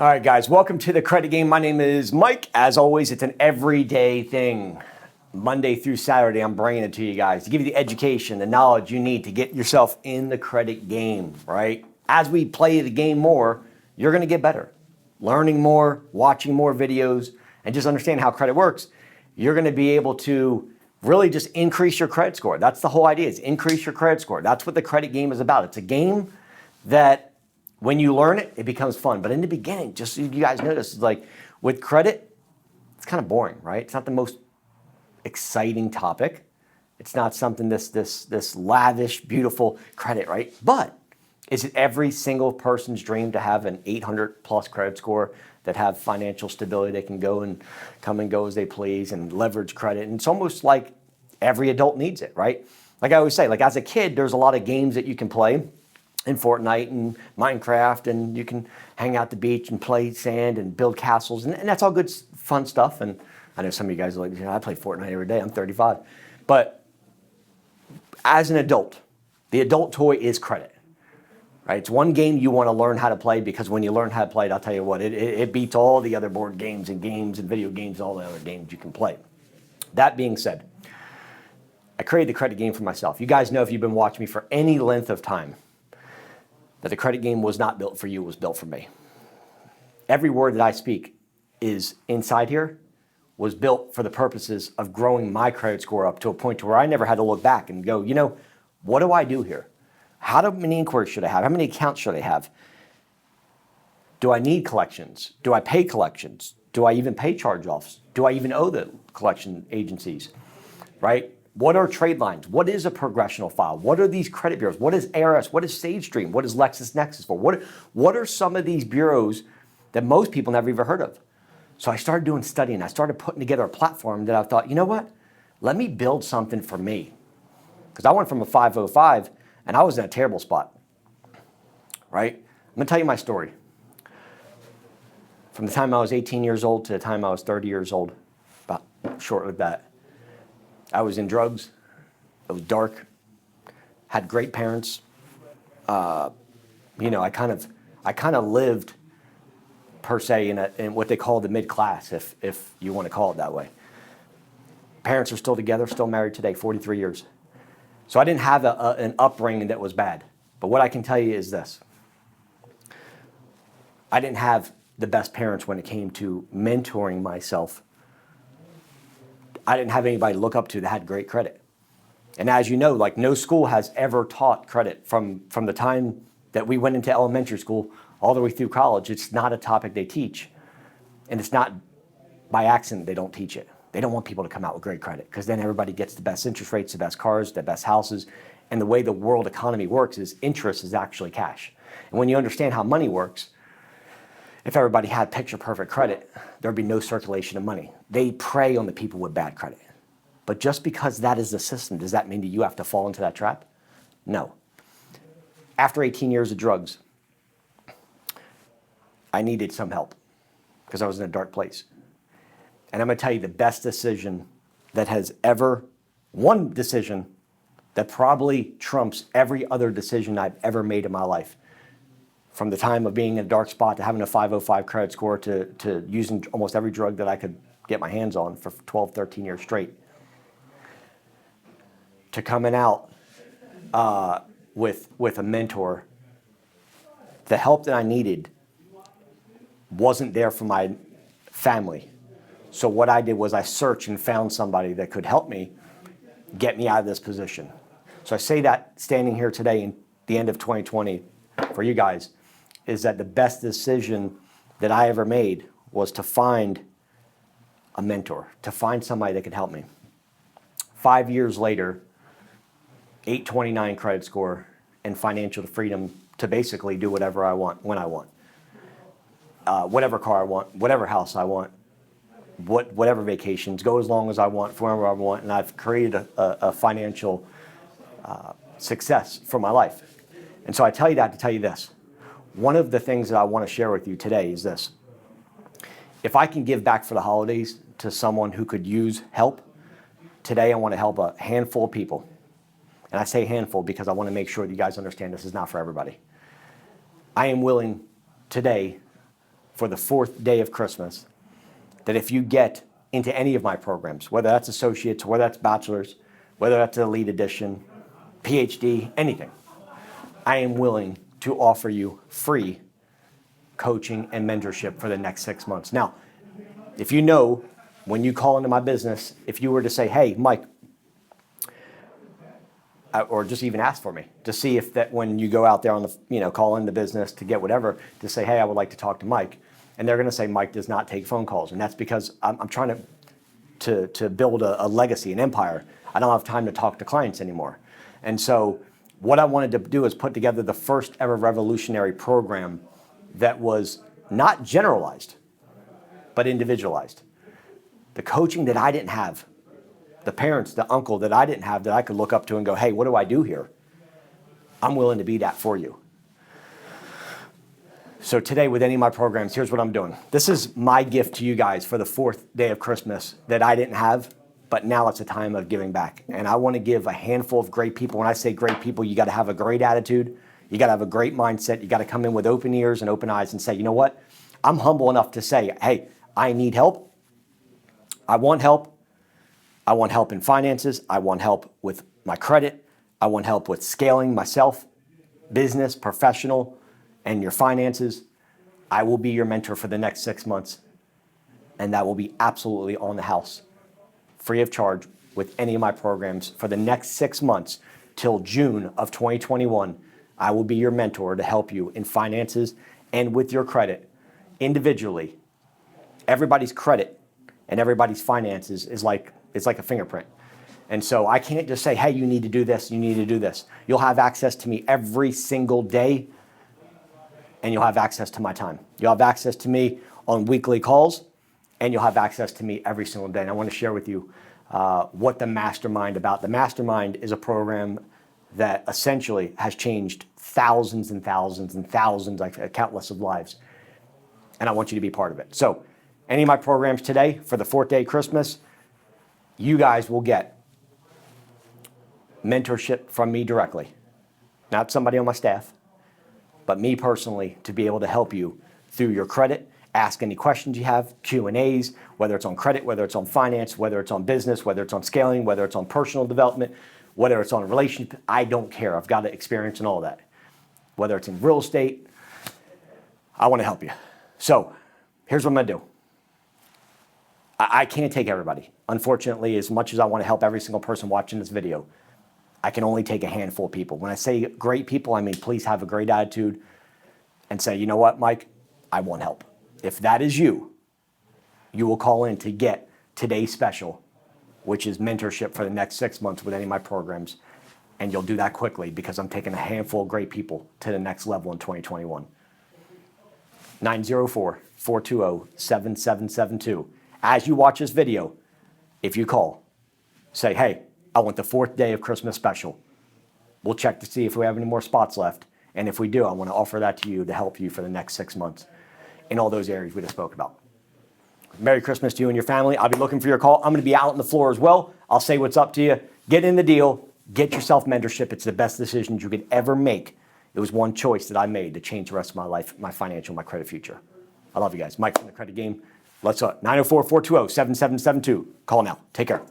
All right, guys, welcome to the Credit Game. My name is Mike. As always, it's an everyday thing. Monday through Saturday, I'm bringing it to you guys to give you the education, the knowledge you need to get yourself in the credit game, right? As we play the game more, you're going to get better. Learning more, watching more videos, and just understand how credit works. You're going to be able to really just increase your credit score. That's the whole idea, is increase your credit score. That's what the credit game is about. It's a game that when you learn it, it becomes fun. But in the beginning, just so you guys notice, like with credit, it's kind of boring, right? It's not the most exciting topic. It's not something this lavish, beautiful credit, right? But is it every single person's dream to have an 800 plus credit score, that have financial stability, they can go and come and go as they please and leverage credit? And it's almost like every adult needs it, right? Like I always say, like as a kid, there's a lot of games that you can play in Fortnite and Minecraft, and you can hang out at the beach and play sand and build castles, and that's all good, fun stuff. And I know some of you guys are like, I play Fortnite every day, I'm 35. But as an adult, the adult toy is credit, right? It's one game you want to learn how to play, because when you learn how to play it, I'll tell you what, it beats all the other board games and video games, all the other games you can play. That being said, I created the credit game for myself. You guys know, if you've been watching me for any length of time, that the credit game was not built for you, it was built for me. Every word that I speak is inside here was built for the purposes of growing my credit score up to a point to where I never had to look back and go, you know, what do I do here? How many inquiries should I have? How many accounts should I have? Do I need collections? Do I pay collections? Do I even pay charge-offs? Do I even owe the collection agencies, right? What are trade lines? What is a progressional file? What are these credit bureaus? What is ARS? What is SageStream? What is LexisNexis for? What are some of these bureaus that most people never even heard of? So I started doing studying. I started putting together a platform that I thought, you know what? Let me build something for me. Because I went from a 505 and I was in a terrible spot, right? I'm going to tell you my story. From the time I was 18 years old to the time I was 30 years old, about shortly of that, I was in drugs. It was dark. Had great parents. I kind of lived per se in what they call the mid class, if you want to call it that way. Parents are still together, still married today, 43 years. So I didn't have an upbringing that was bad. But what I can tell you is this: I didn't have the best parents when it came to mentoring myself. I didn't have anybody to look up to that had great credit. And as you know, like no school has ever taught credit from the time that we went into elementary school all the way through college. It's not a topic they teach. And it's not by accident they don't teach it. They don't want people to come out with great credit, because then everybody gets the best interest rates, the best cars, the best houses. And the way the world economy works is interest is actually cash. And when you understand how money works, if everybody had picture-perfect credit, there'd be no circulation of money. They prey on the people with bad credit. But just because that is the system, does that mean that you have to fall into that trap? No. After 18 years of drugs, I needed some help because I was in a dark place. And I'm going to tell you the best decision that has ever, one decision that probably trumps every other decision I've ever made in my life. From the time of being in a dark spot to having a 505 credit score to using almost every drug that I could get my hands on for 12, 13 years straight. To coming out with a mentor, the help that I needed wasn't there for my family. So what I did was I searched and found somebody that could help me get me out of this position. So I say that standing here today in the end of 2020 for you guys, is that the best decision that I ever made was to find a mentor, to find somebody that could help me. 5 years later, 829 credit score and financial freedom to basically do whatever I want, when I want. Whatever car I want, whatever house I want, whatever vacations, go as long as I want, for wherever I want, and I've created a financial success for my life. And so I tell you that to tell you this. One of the things that I want to share with you today is this. If I can give back for the holidays to someone who could use help, today I want to help a handful of people. And I say handful because I want to make sure that you guys understand this is not for everybody. I am willing today for the 4th day of Christmas that if you get into any of my programs, whether that's associates, whether that's bachelor's, whether that's elite edition, PhD, anything, I am willing to offer you free coaching and mentorship for the next 6 months. Now, if you know, when you call into my business, if you were to say, hey, Mike, or just even ask for me to see if that when you go out there on the, call into business to get whatever, to say, hey, I would like to talk to Mike. And they're going to say, Mike does not take phone calls. And that's because I'm trying to build a legacy, an empire. I don't have time to talk to clients anymore. And so what I wanted to do is put together the first ever revolutionary program that was not generalized, but individualized. The coaching that I didn't have, the parents, the uncle that I didn't have that I could look up to and go, hey, what do I do here? I'm willing to be that for you. So today with any of my programs, here's what I'm doing. This is my gift to you guys for the 4th day of Christmas that I didn't have, but now it's a time of giving back. And I want to give a handful of great people. When I say great people, you got to have a great attitude. You got to have a great mindset. You got to come in with open ears and open eyes and say, you know what? I'm humble enough to say, hey, I need help. I want help. I want help in finances. I want help with my credit. I want help with scaling myself, business, professional, and your finances. I will be your mentor for the next 6 months. And that will be absolutely on the house, free of charge with any of my programs for the next 6 months till June of 2021. I will be your mentor to help you in finances and with your credit individually. Everybody's credit and everybody's finances is like a fingerprint. And so I can't just say, hey, you need to do this, you need to do this. You'll have access to me every single day, and you'll have access to my time. You'll have access to me on weekly calls, and you'll have access to me every single day. And I want to share with you what the Mastermind about. The Mastermind is a program that essentially has changed thousands and thousands and thousands, like countless of lives. And I want you to be part of it. So any of my programs today for the 4th day of Christmas, you guys will get mentorship from me directly. Not somebody on my staff, but me personally to be able to help you through your credit, ask any questions you have, Q&As, whether it's on credit, whether it's on finance, whether it's on business, whether it's on scaling, whether it's on personal development, whether it's on a relationship. I don't care. I've got experience in all that. Whether it's in real estate, I want to help you. So here's what I'm going to do. I can't take everybody. Unfortunately, as much as I want to help every single person watching this video, I can only take a handful of people. When I say great people, I mean please have a great attitude and say, you know what, Mike, I want help. If that is you, you will call in to get today's special, which is mentorship for the next 6 months with any of my programs. And you'll do that quickly because I'm taking a handful of great people to the next level in 2021. 904-420-7772. As you watch this video, if you call, say, hey, I want the 4th day of Christmas special. We'll check to see if we have any more spots left. And if we do, I want to offer that to you to help you for the next 6 months in all those areas we just spoke about. Merry Christmas to you and your family. I'll be looking for your call. I'm going to be out on the floor as well. I'll say what's up to you. Get in the deal. Get yourself mentorship. It's the best decision you could ever make. It was one choice that I made to change the rest of my life, my financial, my credit future. I love you guys. Mike from the Credit Game. Let's 904-420-7772. Call now. Take care.